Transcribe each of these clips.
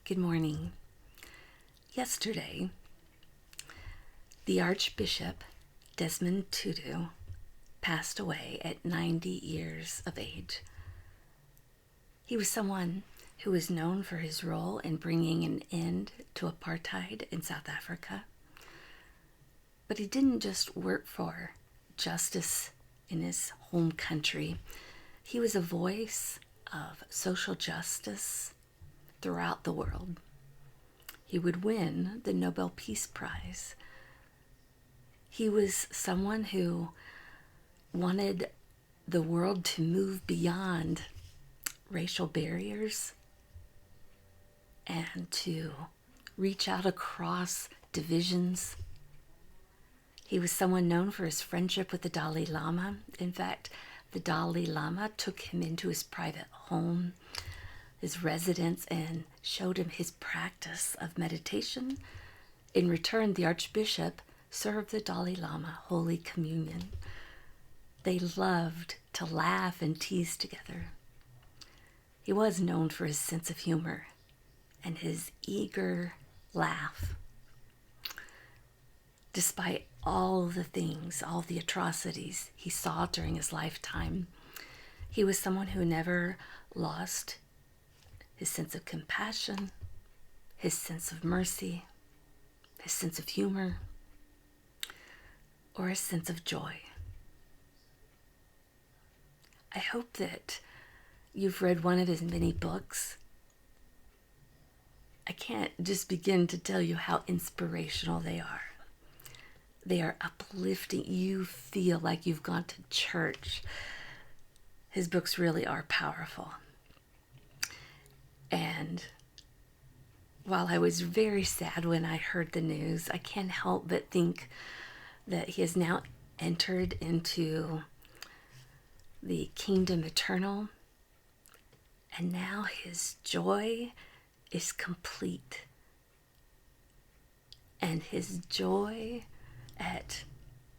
Good morning. Yesterday, the Archbishop Desmond Tutu passed away at 90 years of age. He was someone who was known for his role in bringing an end to apartheid in South Africa. But he didn't just work for justice in his home country. He was a voice of social justice throughout the world. He would win the Nobel Peace Prize. He was someone who wanted the world to move beyond racial barriers and to reach out across divisions. He was someone known for his friendship with the Dalai Lama. In fact, the Dalai Lama took him into his private home, his residence, and showed him his practice of meditation. In return, the Archbishop served the Dalai Lama Holy Communion. They loved to laugh and tease together. He was known for his sense of humor and his eager laugh. Despite all the things, all the atrocities he saw during his lifetime, he was someone who never lost his sense of compassion, his sense of mercy, his sense of humor, or his sense of joy. I hope that you've read one of his many books. I can't just begin to tell you how inspirational they are. They are uplifting. You feel like you've gone to church. His books really are powerful. And while I was very sad when I heard the news, I can't help but think that he has now entered into the kingdom eternal, and now his joy is complete. And his joy at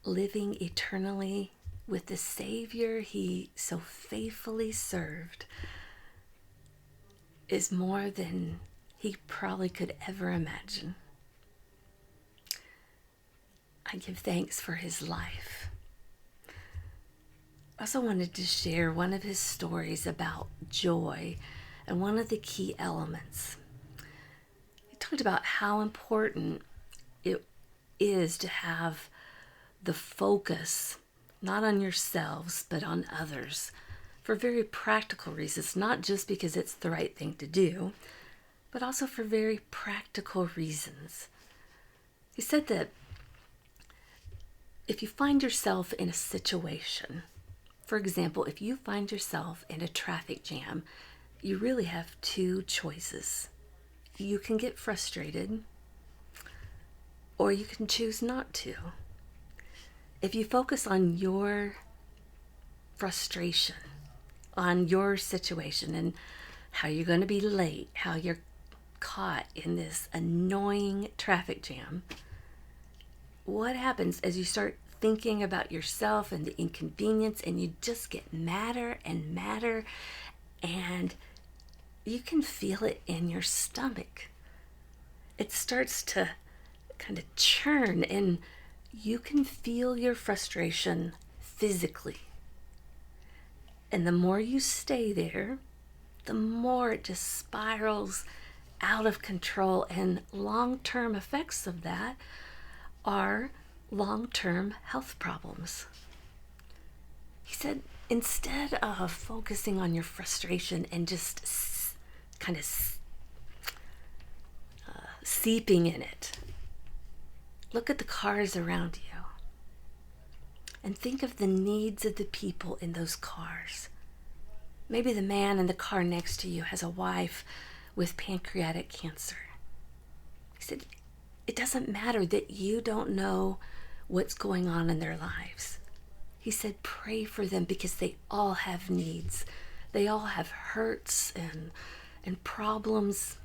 living eternally with the Savior he so faithfully served is more than he probably could ever imagine. I give thanks for his life. I also wanted to share one of his stories about joy and one of the key elements. He talked about how important it is to have the focus not on yourselves but on others, for very practical reasons, not just because it's the right thing to do, but also for very practical reasons. He said that if you find yourself in a situation, for example, if you find yourself in a traffic jam, you really have two choices. You can get frustrated, or you can choose not to. If you focus on your frustration, on your situation and how you're going to be late, how you're caught in this annoying traffic jam, what happens as you start thinking about yourself and the inconvenience, and you just get madder and madder, and you can feel it in your stomach. It starts to kind of churn, and you can feel your frustration physically. And the more you stay there, the more it just spirals out of control. And long-term effects of that are long-term health problems. He said, instead of focusing on your frustration and just kind of seeping in it, look at the cars around you and think of the needs of the people in those cars. Maybe the man in the car next to you has a wife with pancreatic cancer. He said, it doesn't matter that you don't know what's going on in their lives. He said, pray for them because they all have needs. They all have hurts and problems.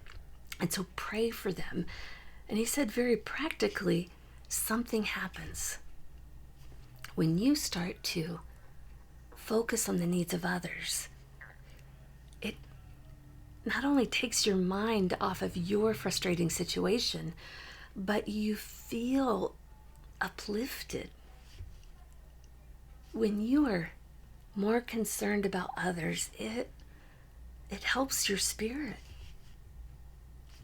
And so pray for them. And he said very practically, something happens when you start to focus on the needs of others. It not only takes your mind off of your frustrating situation, but you feel uplifted. When you are more concerned about others, it helps your spirit.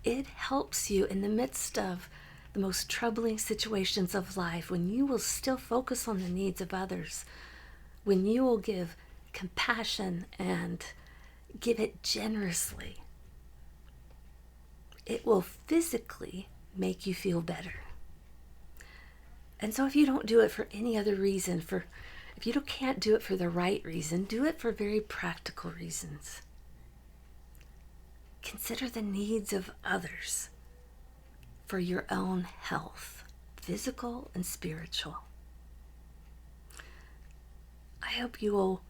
It helps you in the midst of the most troubling situations of life, when you will still focus on the needs of others, when you will give compassion and give it generously. It will physically make you feel better. And so if you don't do it for any other reason, if you can't do it for the right reason, do it for very practical reasons. Consider the needs of others for your own health, physical and spiritual. I hope you will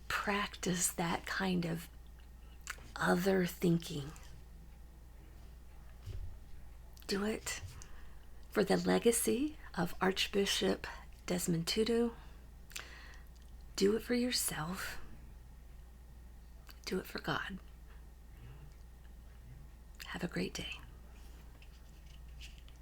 practice that kind of other thinking. Do it for the legacy of Archbishop Desmond Tutu. Do it for yourself. Do it for God. Have a great day.